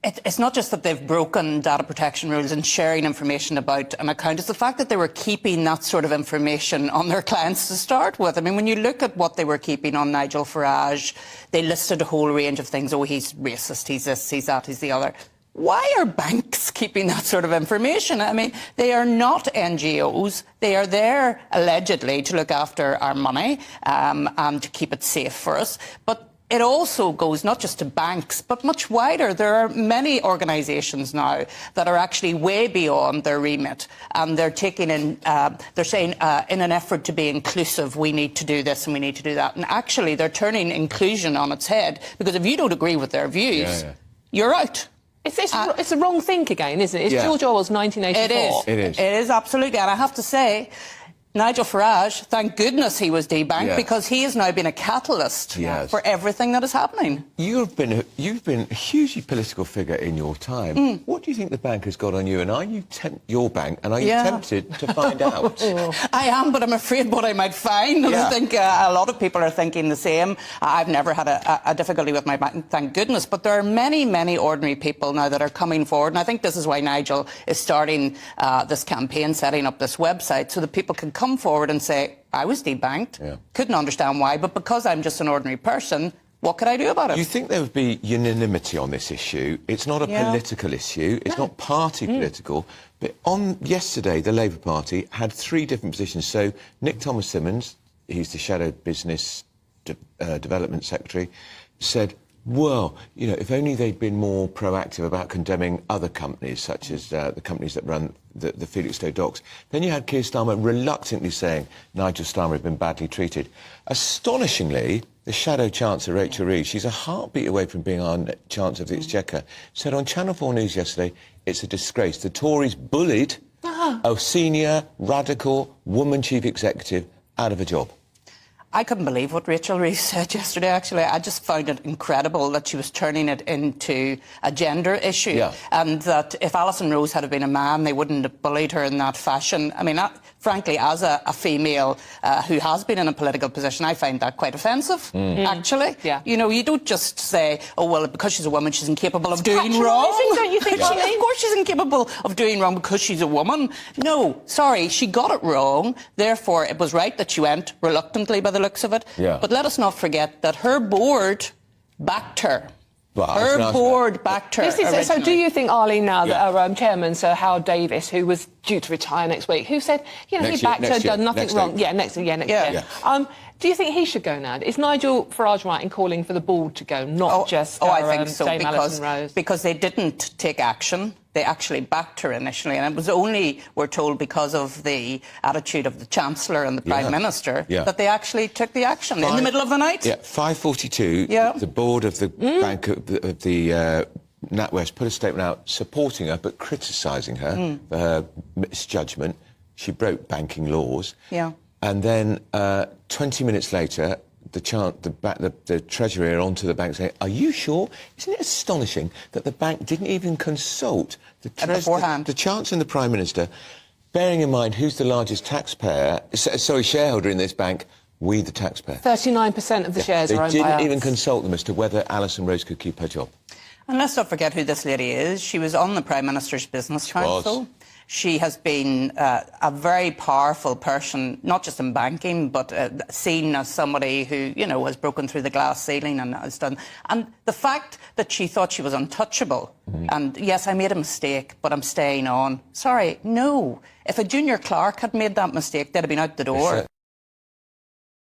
It's not just that they've broken data protection rules and sharing information about an account. It's the fact that they were keeping that sort of information on their clients to start with. I mean, when you look at what they were keeping on Nigel Farage, they listed a whole range of things. Oh, he's racist, he's this, he's that, he's the other. Why are banks keeping that sort of information? I mean, they are not NGOs. They are there, allegedly, to look after our money and to keep it safe for us. But it also goes not just to banks, but much wider. There are many organisations now that are actually way beyond their remit, and they're taking in, they're saying, in an effort to be inclusive, we need to do this and we need to do that. And actually, they're turning inclusion on its head, because if you don't agree with their views, you're out. It's the wrong think again, isn't it? It's George Orwell's 1984. It is. It is, absolutely. And I have to say, Nigel Farage, thank goodness he was debanked, because he has now been a catalyst for everything that is happening. You've been a hugely political figure in your time. What do you think the bank has got on you, and are you your bank, and are you tempted to find out? I am, but I'm afraid what I might find. And I think a lot of people are thinking the same. I've never had a difficulty with my bank, thank goodness, but there are many, many ordinary people now that are coming forward, and I think this is why Nigel is starting this campaign, setting up this website, so that people can come forward and say, I was debanked, couldn't understand why, but because I'm just an ordinary person, what could I do about it? Do you think there would be unanimity on this issue? It's not a political issue, it's not party political, but on yesterday the Labour Party had 3 different positions. So Nick Thomas-Symonds, he's the Shadow Business Development Secretary, said, well, you know, if only they'd been more proactive about condemning other companies, such as the companies that run the Felixstowe docks. Then you had Keir Starmer reluctantly saying Nigel Starmer had been badly treated. Astonishingly, the Shadow Chancellor, Rachel Reeves, she's a heartbeat away from being our Chancellor of the Exchequer, said on Channel 4 News yesterday, it's a disgrace. The Tories bullied a senior, radical woman chief executive out of a job. I couldn't believe what Rachel Reeves said yesterday, actually. I just found it incredible that she was turning it into a gender issue. And that if Alison Rose had been a man, they wouldn't have bullied her in that fashion. I mean, frankly, as a female who has been in a political position, I find that quite offensive, actually. You know, you don't just say, oh, well, because she's a woman, she's incapable of doing wrong. Don't you think, Of course she's incapable of doing wrong because she's a woman. No, sorry, she got it wrong. Therefore, it was right that she went reluctantly by the looks of it. But let us not forget that her board backed her. Her board backed her. So do you think, Arlene, now that our chairman, Sir Howard Davis, who was due to retire next week, who said, you know, he backed her, done nothing wrong. Next year. Do you think he should go now? Is Nigel Farage right in calling for the board to go, not just I think so, Dame Alison Rose? Because they didn't take action. They actually backed her initially, and it was only, we're told, because of the attitude of the Chancellor and the Prime Minister that they actually took the action in the middle of the night. 5:42, the board of the Bank of the NatWest put a statement out supporting her but criticising her for her misjudgment. She broke banking laws. And then 20 minutes later, the Treasurer onto the bank saying, are you sure? Isn't it astonishing that the bank didn't even consult the Chancellor and the Prime Minister, bearing in mind who's the largest shareholder in this bank? We, the taxpayer. 39% of the shares are owned by us. They didn't even consult them as to whether Alison Rose could keep her job. And let's not forget who this lady is. She was on the Prime Minister's Business Council. She has been a very powerful person, not just in banking, but seen as somebody who, you know, has broken through the glass ceiling and has done. And the fact that she thought she was untouchable, and yes, I made a mistake, but I'm staying on. Sorry, no. If a junior clerk had made that mistake, they'd have been out the door.